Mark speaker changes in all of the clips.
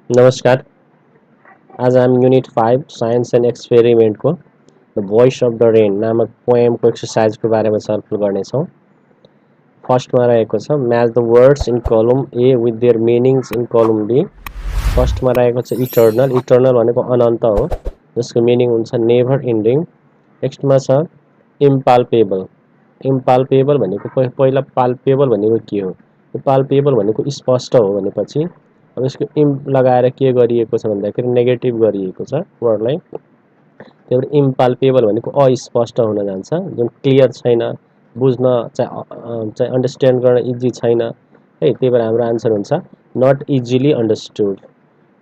Speaker 1: नमस्कार। आज हामी युनिट 5 साइन्स एन्ड एक्सपेरिमेन्टको the voice of the rain नामक पोएमको एक्सरसाइजको बारेमा छलफल गर्नेछौँ। फर्स्टमा रहेको छ म्याच द वर्ड्स इन कलम ए विथ देयर मिनिङ्स इन कलम बी। फर्स्टमा रहेको छ इटर्नल। इटर्नल भनेको अनन्त हो, जसको मिनिङ हुन्छ नेभर इन्डिङ। नेक्स्टमा छ इम्पाल्पेबल। इम्पाल्पेबल भनेको पहिला पाल्पेबल भनेको के हो? पाल्पेबल भनेको स्पष्ट हो भनेपछि अब यसको इम्प लगाएर के गरिएको छ भन्दाखेरि नेगेटिभ गरिएको छ वर्डलाई। त्यही भएर इम्पाल्पेबल भनेको अस्पष्ट हुन जान्छ, जुन क्लियर छैन, बुझ्न चाहिँ अन्डरस्ट्यान्ड गर्न इजी छैन है। त्यही भएर हाम्रो आन्सर हुन्छ not easily understood.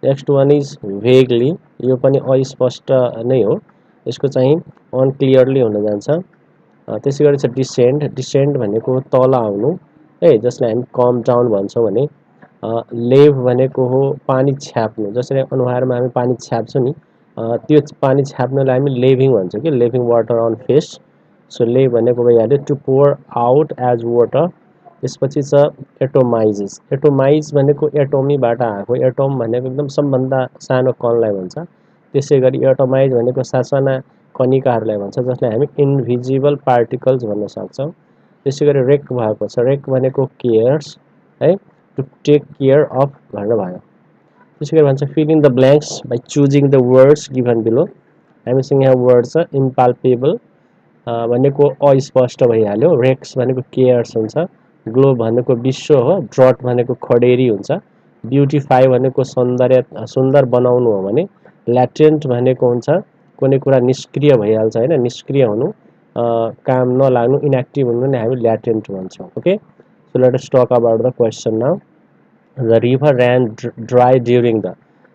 Speaker 1: Next one is vaguely. यो पनि अस्पष्ट नै हो, यसको चाहिँ अनक्लियरली हुन जान्छ। त्यसै गरी छ डिसेन्ड। डिसेन्ड भनेको तल आउनु है, जसलाई हामी कम डाउन भन्छौँ भने। लेभ भनेको हो पानी छ्याप्नु, जसरी अनुहारमा हामी पानी छ्याप्छौँ नि, त्यो पानी छ्याप्नुलाई हामी लेभिङ भन्छौँ कि laving water on face. So lave भनेको भइहाल्यो to pour out as water. त्यसपछि छ एटोमाइजेस। एटोमाइज भनेको एटोमीबाट आएको, एटोम भनेको एकदम सबभन्दा सानो कणलाई भन्छ। त्यसै गरी एटोमाइज भनेको सासाना कणिकाहरूलाई भन्छ, जसलाई हामी इन्भिजिबल पार्टिकल्स भन्न सक्छौँ। त्यसै गरी रेक भएको छ। रेक भनेको केयर्स है, टु टेक केयर अफ भनेर भयो। त्यसै गरी भन्छ fill in the blanks by choosing the words given below. हामीसँग यहाँ वर्ड छ इम्पाल्पेबल भनेको अस्पष्ट भइहाल्यो। रेक्स भनेको केयर्स हुन्छ। ग्लोब भनेको विश्व हो। ड्रट भनेको खडेरी हुन्छ। ब्युटिफाई भनेको सुन्दर बनाउनु हो भने। ल्याटेन्ट भनेको हुन्छ कुनै कुरा निष्क्रिय भइहाल्छ होइन, निष्क्रिय हुनु, काम नलाग्नु, इनएक्टिभ हुनु नै हामी ल्याटेन्ट भन्छौँ। Okay, so let us talk about the question now. The river ran dry during the.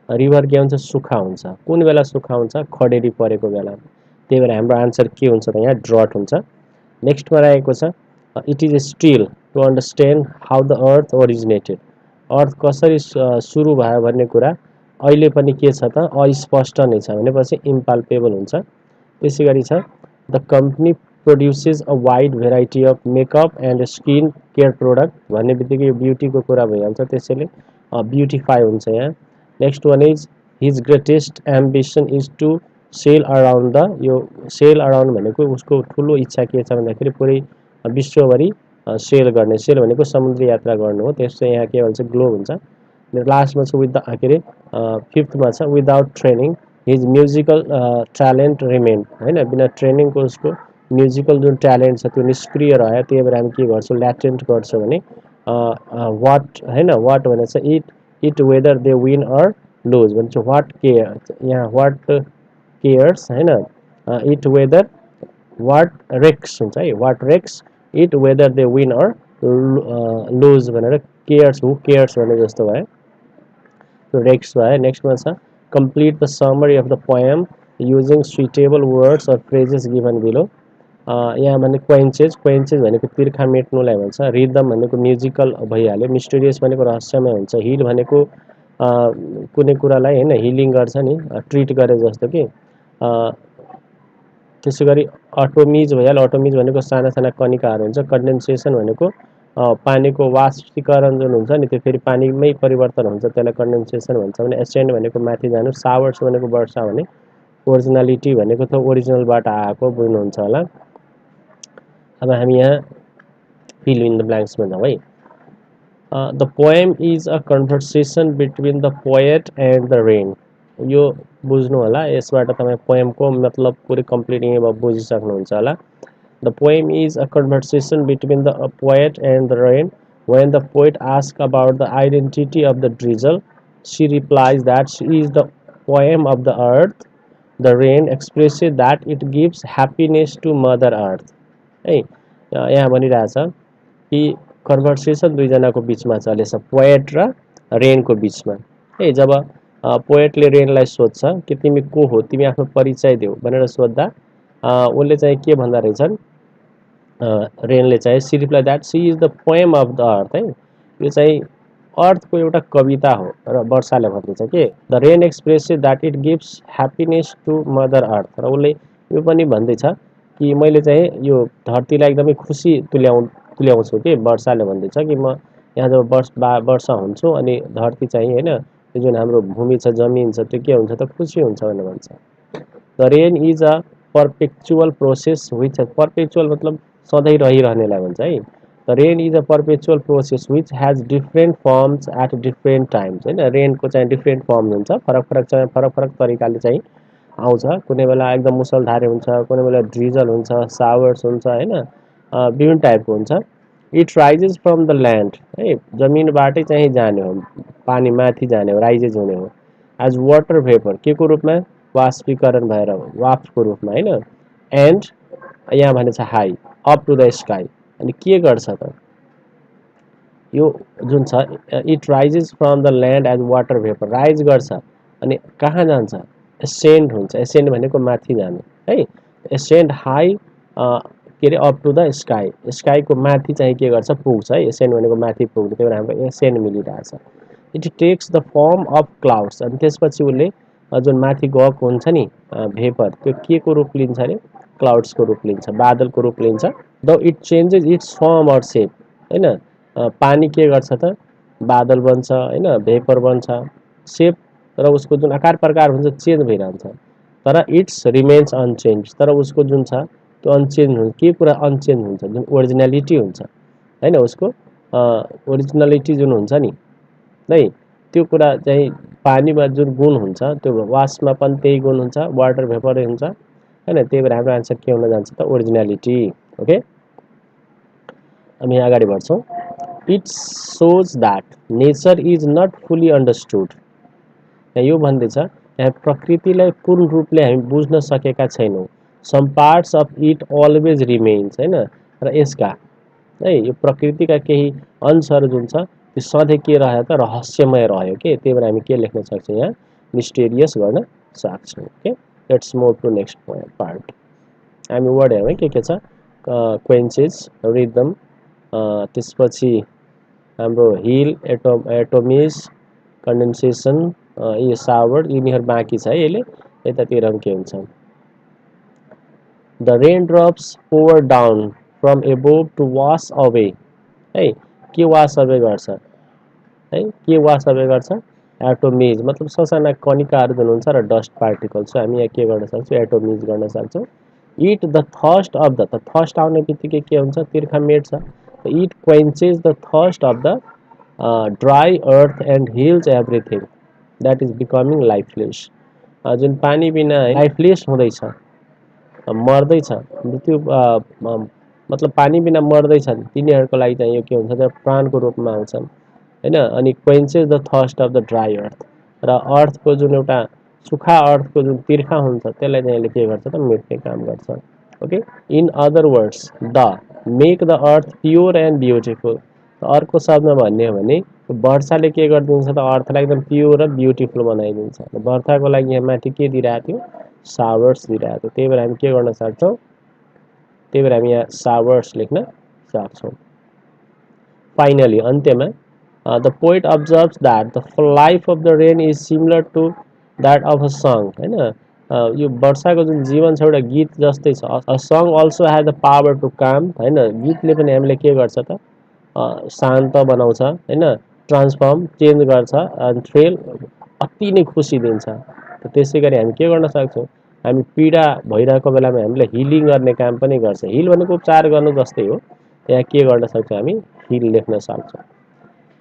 Speaker 1: River के हुन्छ? सुक्खा हुन्छ। कुन बेला सुक्खा हुन्छ? खडेरी परेको बेला। त्यही भएर हाम्रो आन्सर के हुन्छ त यहाँ ड्रट हुन्छ। नेक्स्टमा रहेको छ it is still to understand how the earth originated. Earth कसरी सुरु भयो भन्ने कुरा अहिले पनि के छ त? अस्पष्ट नै छ भनेपछि इम्पाल्पेबल हुन्छ। त्यसै गरी छ the company produces a wide variety of makeup and skin care product भन्ने बित्तिकै यो ब्युटीको कुरा भइहाल्छ, त्यसैले ब्युटिफाई हुन्छ यहाँ। Next one is his greatest ambition is to sail around the. यो सेल अराउन्ड भनेको उसको ठुलो इच्छा के छ भन्दाखेरि पुरै विश्वभरि सेल गर्ने। सेल भनेको समुद्री यात्रा गर्नु हो, त्यसो यहाँ के भन्छ? ग्लोब हुन्छ। लास्टमा छ विथ के अरे फिफ्थमा छ विदाउट ट्रेनिङ हिज म्युजिकल ट्यालेन्ट रिमेन। होइन, बिना ट्रेनिङको उसको म्युजिकल जुन ट्यालेन्ट छ त्यो निष्क्रिय रह्यो। त्यही भएर हामी के गर्छौँ? ल्याटेन्ट गर्छौँ भने वाट होइन, वाट भनेको छ it it whether they win or lose भन्छ। वाट केयर, यहाँ वाट केयर्स होइन, इट वेदर वाट रेक्स हुन्छ है, what recks it whether they win or lose भनेर केयर्स, हु केयर्स भने जस्तो भयो, रेक्स भयो। नेक्स्टमा छ complete the summary of the poem using suitable words or phrases given below. यहाँ भने क्वेन्चेज। क्वेन्चेज भनेको तिर्खा मेट्नुलाई भन्छ। रिदम भनेको म्युजिकल भइहाल्यो। मिस्टेरियस भनेको रहस्यमय हुन्छ। हिल भनेको कुनै कुरालाई होइन हिलिङ गर्छ नि, ट्रिट गरे जस्तो कि। त्यसै गरी अटोमिज भइहाल्यो। अटोमिज भनेको साना साना कणिकाहरू हुन्छ। कन्डेन्सेसन भनेको पानीको वाष्पीकरण जुन हुन्छ नि, त्यो फेरि पानीमै परिवर्तन हुन्छ, त्यसलाई कन्डेन्सेसन भन्छ भने। एसेन्ड भनेको माथि जानु। सावर्स भनेको वर्षा भने। ओरिजिनालिटी भनेको त ओरिजिनलबाट आएको, बुझ्नुहुन्छ होला। अब हामी यहाँ फिल इन द ब्ल्याङ्क्समा जाउँ है। The poem is a conversation between the poet and the rain. यो बुझ्नु होला, यसबाट तपाईँ पोएमको मतलब पुरै कम्प्लिट यहीँ बुझिसक्नुहुन्छ होला। The poem is a conversation between the poet and the rain. When the poet asks about the identity of the drizzle, she replies that she is the poem of the earth. The rain expresses that it gives happiness to Mother Earth. है, यहाँ भनिरहेछ कि conversation दुईजनाको बिचमा चलेछ, poet र रेनको बिचमा है। जब पोएटले रेनलाई सोध्छ कि तिमी को हो, तिमी आफ्नो परिचय देऊ भनेर सोद्धा उनले चाहिँ के भन्दा रहेछन्, रेनले चाहिँ sea reply that sea is the poem of the earth है, यो चाहिँ अर्थको एउटा कविता हो र वर्षाले भन्दैछ के the rain expresses that it gives happiness to mother earth. र उसले यो पनि भन्दैछ कि मैले चाहिँ यो धरतीलाई एकदमै खुसी तुल्याउँछु कि वर्षाले भन्दैछ कि म यहाँ जब वर्षा हुन्छु अनि धरती चाहिँ होइन यो जुन हाम्रो भूमि छ जमिन छ त्यो के हुन्छ त खुसी हुन्छ भनेर भन्छ the rain is a perpetual process which perpetual मतलब सधैँ रहिरहनेलाई भन्छ है the rain is a perpetual process which has different forms at different times हैन रेनको चाहिँ डिफ्रेन्ट फर्म हुन्छ फरक फरक चाहिँ फरक फरक तरिकाले चाहिँ आउँछ कुनै बेला एकदम मुसलधारे हुन्छ कुनै बेला ड्रिजल हुन्छ सावर्स हुन्छ हैन विभिन्न टाइपको हुन्छ it rises from the land है जमिनबाटै चाहिँ जाने हो पानी माथि जाने हो राइजेस हुने हो एज वाटर भेपर के को रूपमा वाष्पीकरण भएर वाफ्टको रूपमा हैन एन्ड यहाँ भने छ high up to the sky अनि के गर्छ त यो जुन छ it rises from the land as water vapour rise गर्छ अनि कहाँ जान्छ एसेन्ड हुन्छ एसेन्ड भनेको माथि जाने है एसेन्ड हाई के अरे अप टु द स्काई स्काईको माथि चाहिँ के गर्छ पुग्छ है एसेन्ड भनेको माथि पुग्ने त्यही भएर हाम्रो एसेन्ड मिलिरहेछ it takes the form of clouds अनि त्यसपछि उसले जुन माथि गएको हुन्छ नि भेपर त्यो के को रूप लिन्छ अरे क्लाउड्सको रूप लिन्छ बादलको रूप लिन्छ the it changes its form or shape हैन पानी के गर्छ त बादल बन्छ हैन भेपर बन्छ सेप र उसको जुन आकार प्रकार हुन्छ चेन्ज भइरहन्छ तर इट्स रिमेन्स अनचेन्ज तर उसको जुन छ त्यो अनचेन्ज हुन्छ के कुरा अनचेन्ज हुन्छ जुन ओरिजिनालिटी हुन्छ हैन उसको ओरिजिनालिटी जुन हुन्छ नि है त्यो कुरा चाहिँ पानीमा जुन गुण हुन्छ त्यो वासमा पनि त्यही गुण हुन्छ वाटर भेपरै हुन्छ हैन त्यही भएर हाम्रो आन्सर के हुन जान्छ त ओरिजिनालिटी ओके हामी अगाडि बढ्छौँ it shows that nature is not fully understood यो भन्दैछ यहाँ प्रकृतिलाई पूर्ण रूपले हामी बुझ्न सकेका छैनौँ some parts of it always remains हैन र यसका है यो प्रकृतिका केही अंशहरू जुन छ त्यो सधैँ के रह्यो त रहस्यमय रह्यो के त्यही भएर हामी के लेख्न सक्छौँ यहाँ मिस्टेरियस गर्न सक्छौँ okay let's move to next part हामी वर्ड हेरौँ के छ क्वेन्चेस रिदम त्यसपछि हाम्रो हिल एटोमिज कन्डेन्सेसन यो सावर यिनीहरू बाँकी छ है यसले यतातिर के हुन्छ the rain drops pour down from above to wash away है के वास अवे गर्छ है के वास अवे गर्छ एटोमिज मतलब ससाना कणिकाहरू जुन हुन्छ र डस्ट पार्टिकल्स हामी यहाँ के गर्न सक्छौँ एटोमिज गर्न सक्छौँ it the thirst of the thirst आउने बित्तिकै के हुन्छ तिर्खा मेट्छ it quenches the thirst of the dry earth and heals everything that is becoming lifeless जुन पानी बिना लाइफलेस हुँदैछ मर्दैछ मृत्यु मतलब पानी बिना मर्दैछन् तिनीहरूको लागि चाहिँ यो के हुन्छ त प्राणको रूपमा आउँछन् हैन अनि quenches the thirst of the dry earth र अर्थको जुन एउटा सुखा अर्थको जुन तिर्खा हुन्छ त्यसलाई चाहिँ यसले के गर्छ त मेट्ने काम गर्छ okay in other words the make the earth pure and beautiful अर्को शब्दमा भन्ने हो भने वर्षाले के गरिदिन्छ त अर्थलाई एकदम प्योर र ब्युटिफुल बनाइदिन्छ वर्षाको लागि यहाँ माथि के दिइरहेको थियो सावर्स दिइरहेको थियो त्यही भएर हामी के गर्न सक्छौँ त्यही भएर हामी यहाँ सावर्स लेख्न सक्छौँ फाइनली अन्त्यमा the poet observes that the life of the rain is similar to that of a song हैन यो वर्षाको जुन जीवन छ एउटा गीत जस्तै छ a song also has the power to calm हैन गीतले पनि हामीले के गर्छ त शान्त बनाउँछ हैन ट्रान्सफर्म चेन्ज गर्छ अनि थ्रिल अति नै खुसी दिन्छ त्यसै गरी हामी के गर्न सक्छौँ हामी पीडा भइरहेको बेलामा हामीले हिलिङ गर्ने काम पनि गर्छ हिल भनेको उपचार गर्नु जस्तै हो यहाँ के गर्न सक्छौँ हामी हिल लेख्न सक्छौँ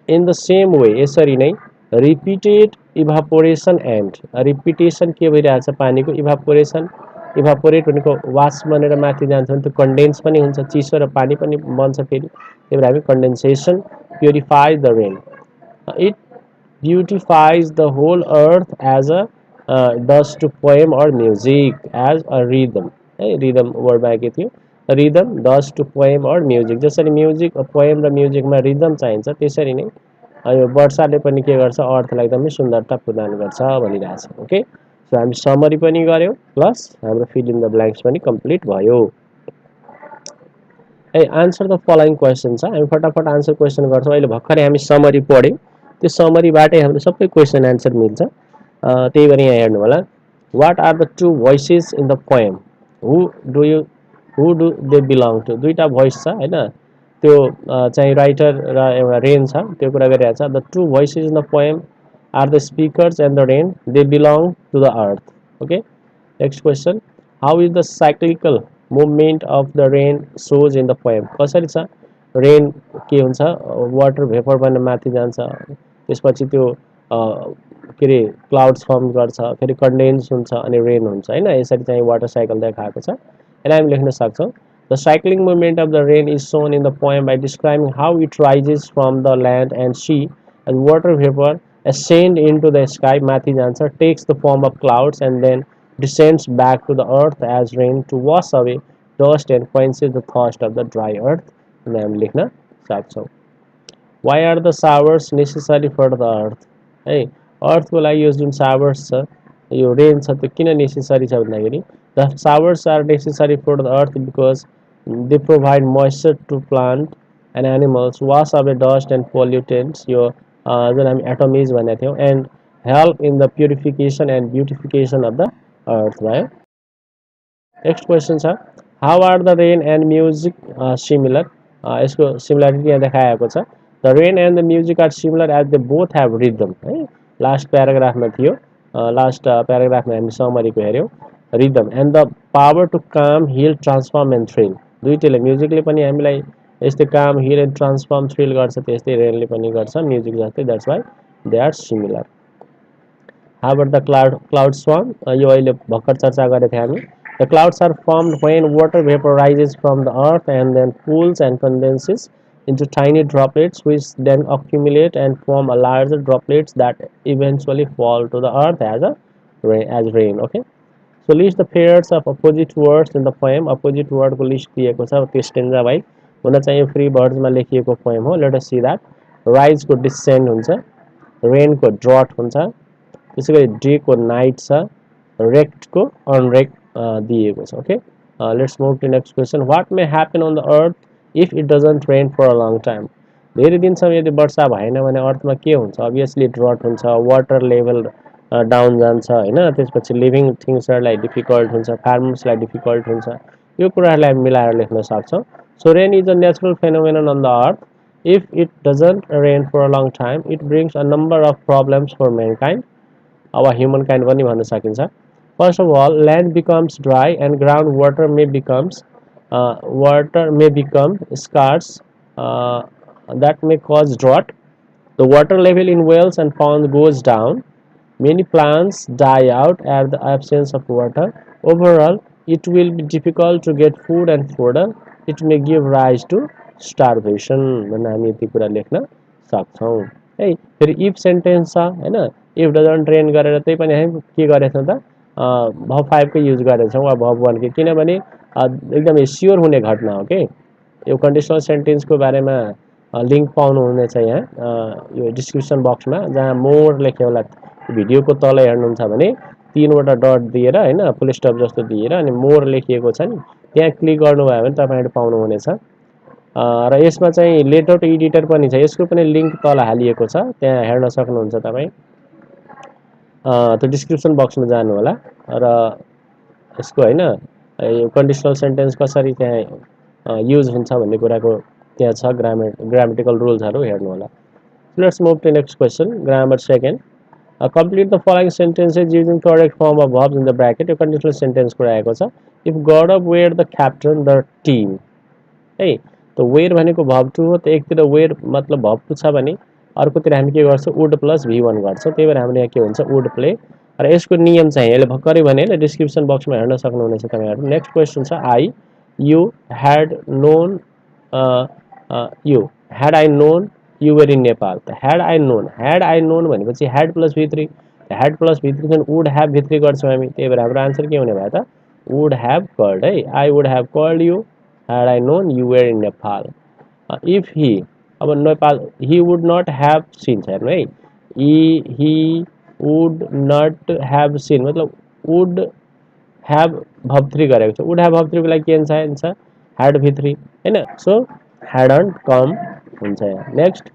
Speaker 1: इन द सेम वे यसरी नै रिपिटेड इभापोरेसन एन्ड रिपिटेसन के भइरहेछ पानीको इभापोरेसन इभापोरेट भनेको वास बनेर माथि जान्छ भने त्यो कन्डेन्स पनि हुन्छ चिसो र पानी पनि बन्छ फेरि त्यही भएर हामी condensation purifies the rain it beautifies the whole earth as a does to poem or music as a rhythm है रिदम वर्ड बाँकी थियो rhythm does to poem or music जसरी म्युजिक पोएम र म्युजिकमा रिदम चाहिन्छ त्यसरी नै यो वर्षाले पनि के गर्छ अर्थलाई एकदमै सुन्दरता प्रदान गर्छ भनिरहेछ ओके सो हामी समरी पनि गऱ्यौँ प्लस हाम्रो फिल इन द ब्ल्याङ्क्स पनि कम्प्लिट भयो ए आन्सर द फलोइङ क्वेसन छ हामी फटाफट आन्सर क्वेसन गर्छौँ अहिले भर्खरै हामी समरी पढ्यौँ त्यो समरीबाटै हाम्रो सबै क्वेसन आन्सर मिल्छ त्यही भएर यहाँ हेर्नु होला what are the two voices in the poem who do they belong to दुईवटा भोइस छ होइन त्यो चाहिँ राइटर र एउटा रेन छ त्यो कुरा गरिरहेको छ the two voices in the poem are the speakers and the rain, they belong to the earth. Okay. Next question. How is the cyclical movement of the rain shows in the poem? कसरी छ rain के हुन्छ water vapour बन्न माथि जान्छ त्यसपछि त्यो के अरे क्लाउड्स फर्म गर्छ फेरि कन्डेन्स हुन्छ अनि रेन हुन्छ हैन यसरी चाहिँ वाटर साइकल देखाएको छ यसलाई हामी लेख्न सक्छौं The cycling movement of the rain is shown in the poem by describing how it rises from the land and sea as water vapor ascend into the sky माथि जान्छ takes the form of clouds and then descends back to the earth as rain to wash away dust and quenches the thirst of the dry earth. नाम लेख्न सक्छौं. Why are the showers necessary for the earth? है अर्थ को लागि यो जुन showers छ यो रेन छ त्यो किन नेसेसरी छ भन्दाखेरि the showers are necessary for the earth because they provide moisture to plant and animals, wash away dust and pollutants यो जुन हामी atomies भनेको थियौं and help in the purification and beautification of the earth भयो. Next question छ how are the rain and music similar? यसको similarity यहाँ देखाएको छ the rain and the music are similar as they both have rhythm है last प्याराग्राफमा थियो last प्याराग्राफमा हामी समरीको हेर्यौं rhythm and the power to calm heal transform and thrill दुईटैले म्युजिकले पनि हामीलाई यस्तै काम हिल एन्ड ट्रान्सफर्म थ्रिल गर्छ त्यस्तै रेनले पनि गर्छ म्युजिक जस्तै that's why they are similar. How about the cloud swarm? यो अहिले भर्खर चर्चा गरेको थियौं हामी. The clouds are formed when water vapor rises from the earth and then cools and condenses into tiny droplets which then accumulate and form a larger droplets that eventually fall to the earth as rain. Okay. So list the pairs of opposite words in the poem. Opposite word को list दिएको छ त्यो stanza भाइ हुन चाहिँ यो free words मा लेखिएको पोएम हो. Let us see that. Rise को डिसेंड हुन्छ, रेन को ड्रॉट हुन्छ, त्यसैगरी डे को नाइट छ, रेक्ट को अनरेक्ट दिएको छ. Okay, let's move to next question. What may happen on the earth if it doesn't rain for a long time? धेरै दिनसम्म यदि वर्षा भएन भने अर्थमा के हुन्छ? अभियसली ड्रट हुन्छ, वाटर लेभल डाउन जान्छ हैन, त्यसपछि लिभिङ थिंग्सहरुलाई डिफिकल्ट हुन्छ, फार्मर्सलाई डिफिकल्ट हुन्छ. यो कुराहरुलाई हामी मिलाएर लेख्न सक्छौं. So rain is a natural phenomenon on the earth. If it doesn't rain for a long time, it brings a number of problems for mankind. Our humankind पनि भन्न सकिन्छ. First of all, land becomes dry and groundwater may become scarce. That may cause drought. The water level in wells and ponds goes down. Many plants die out at the absence of water. Overall, it will be difficult to get food and fodder. It may give rise to starvation. भन्ने हामी यति कुरा लेख्न सक्छौं है. फेरि if sentence छ हैन, if doesn't rain गरेर त्यही पनि हामी के गरेछौं त verb 5 को युज गरेछौं वा verb 1 को, किनभने एकदमै स्योर हुने घटना हो के. यो कन्डिसनल सेन्टेन्स को बारेमा लिंक पाउनु हुनेछ यहाँ यो डिस्क्रिप्सन बक्समा जहाँ मोर लेखे होला भिडियो को तल हेर्नुहुन्छ भने तीनवटा डट दिएर हैन फुल स्टप जस्तो दिएर अनि मोर लेखिएको छ नि त्यहाँ क्लिक गर्नुभयो भने तपाईहरु पाउनु हुनेछ. र यसमा चाहिँ लेटर एडिटर पनि छ, यसको पनि लिंक तल हालिएको छ, त्यहाँ हेर्न सक्नुहुन्छ तपाई. त्यो डिस्क्रिप्सन बक्समा जानु होला र यसको हैन यो कन्डिसनल सेन्टेन्स कसरी त्यहाँ युज हुन्छ भन्ने कुराको त्यहाँ छ ग्रामेटिकल रुल्सहरु हेर्नु होला. Let's move to next question. Grammar second. Complete the following sentences using correct form of verbs in the bracket. यो conditional sentence को आएको छ. If Gaurav were the captain, the team. है तो were भनेको verb 2 हो. त एकतिर were मतलब verb 2 छ भने अर्कोतिर हामी के गर्छौं would plus v1 गर्छौं. त्यही भएर हाम्रो यहाँ के हुन्छ would play. र यसको नियम चाहिँ यसले भर्खरै भने हैन डिस्क्रिप्सन बक्समा हेर्न सक्नुहुनेछ तपाईहरु. नेक्स्ट क्वेशन छ you had known had I known you were in Nepal. had I known भनेपछि had plus v3 had plus v3 then would have v3 गर्छौं हामी. त्यही भएर हाम्रो आन्सर के हुने भयो त would have called है. I would have called you had I known you were in Nepal. If he अब Nepal he would not have seen हेर्नु है. he would not have seen मतलब would have verb 3 गरेको छ. would have verb 3 को लागि के हुन्छ had v3 हैन. so hadn't come हुन्छ यहाँ. Next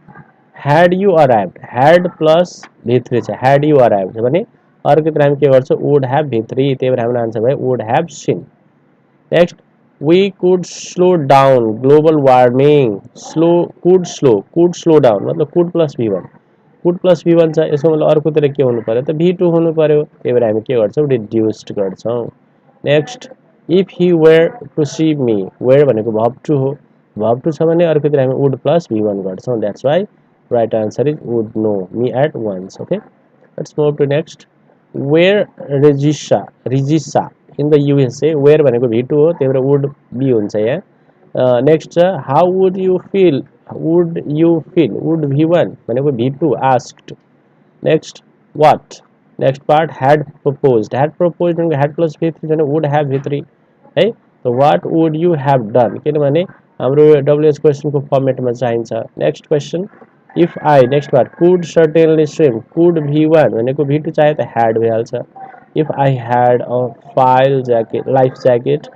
Speaker 1: had you arrived had plus v3 छ. had you arrived भने अर्कोतिर हामी के गर्छौं would have v3. त्यही भएर हाम्रो आन्सर भयो would have seen. Next we could slow down global warming. could slow down मतलब could plus v1 would plus V1 छ यसको मतलब अर्कोतिर के हुनु पर्यो त V2 हुनु पर्यो त्यही भएर हामी के गर्छौं रिड्युस्ड गर्छौं next if he were to see me were भनेको verb to हो verb to छ भने अर्कोतिर हामी वुड प्लस V1 गर्छौं that's why right answer is would know me at once okay let's move to next where रिजिसा in the USA where भनेको V2 हो त्यही भएर वुड बी हुन्छ यहाँ next how would you feel would V1 भनेको V2 asked next what next part had proposed भनेको had plus V3 भने would have V3 है so what would you have done किनभने हाम्रो WH क्वेशन को फर्मेटमा चाहिन्छ next question if I next part could certainly swim could V1 भनेको V2 चाहे त had भइहाल्छ if I had a life jacket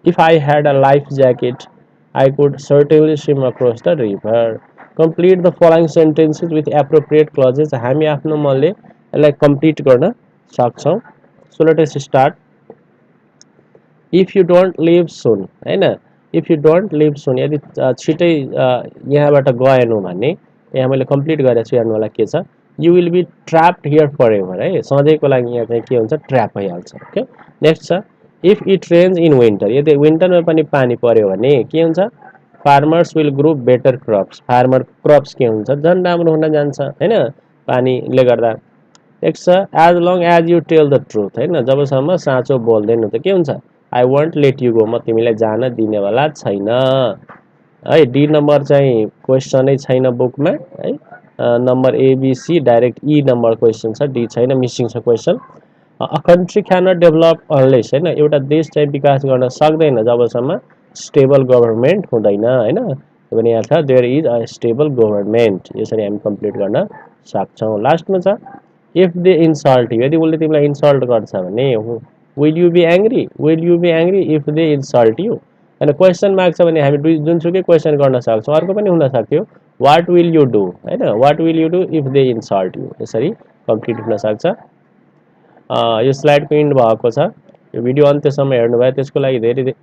Speaker 1: if I had a life jacket I could certainly swim across the river. Complete the following sentences with appropriate clauses. हामी आफ्नो मनले यसलाई complete गर्न सक्छौं. So let us start. If you don't leave soon, हैन? If you don't leave soon, यदि छिटै यहाँबाट गएनौ भने यहाँ मैले कम्प्लिट गरेको छु हेर्नु होला के छ. You will be trapped here forever. है सधैँको लागि यहाँ चाहिँ के हुन्छ ट्र्याप भइहाल्छ. ओके नेक्स्ट छ if it rains in winter यदि विन्टरमा पनि पानी पर्यो भने के हुन्छ farmers will grow better crops farmer crops के हुन्छ झन् राम्रो हुन जान्छ हैन पानीले गर्दा नेक्स्ट छ as long as you tell the truth हैन जबसम्म साँचो बोल्दैनौ त के हुन्छ I won't let you go म तिमीलाई जान दिनेवाला छैन है डी नम्बर चाहिँ क्वेशनै छैन बुकमा है number ABC direct E number question छ डी छैन मिसिङ छ question a country cannot develop unless हैन एउटा देश चाहिँ विकास गर्न सक्दैन जबसम्म स्टेबल गभर्नमेन्ट हुँदैन हैन भने यहाँ छ there is a stable government यसरी हामी कम्प्लिट गर्न सक्छौं लास्टमा छ इफ दे इन्सल्ट यदि उले तिमीलाई इन्सल्ट गर्छ भने will you be angry if they insult you हैन क्वेशन मार्क छ भने हामी जुनसुकै क्वेशन गर्न सक्छौं अर्को पनि हुन सक्थ्यो what will you do हैन what will you do if they insult you यसरी कम्प्लिट हुन सक्छ यो स्लाइडको एन्ड भएको छ यो भिडियो अन्त्यसम्म हेर्नु भयो त्यसको लागि धेरै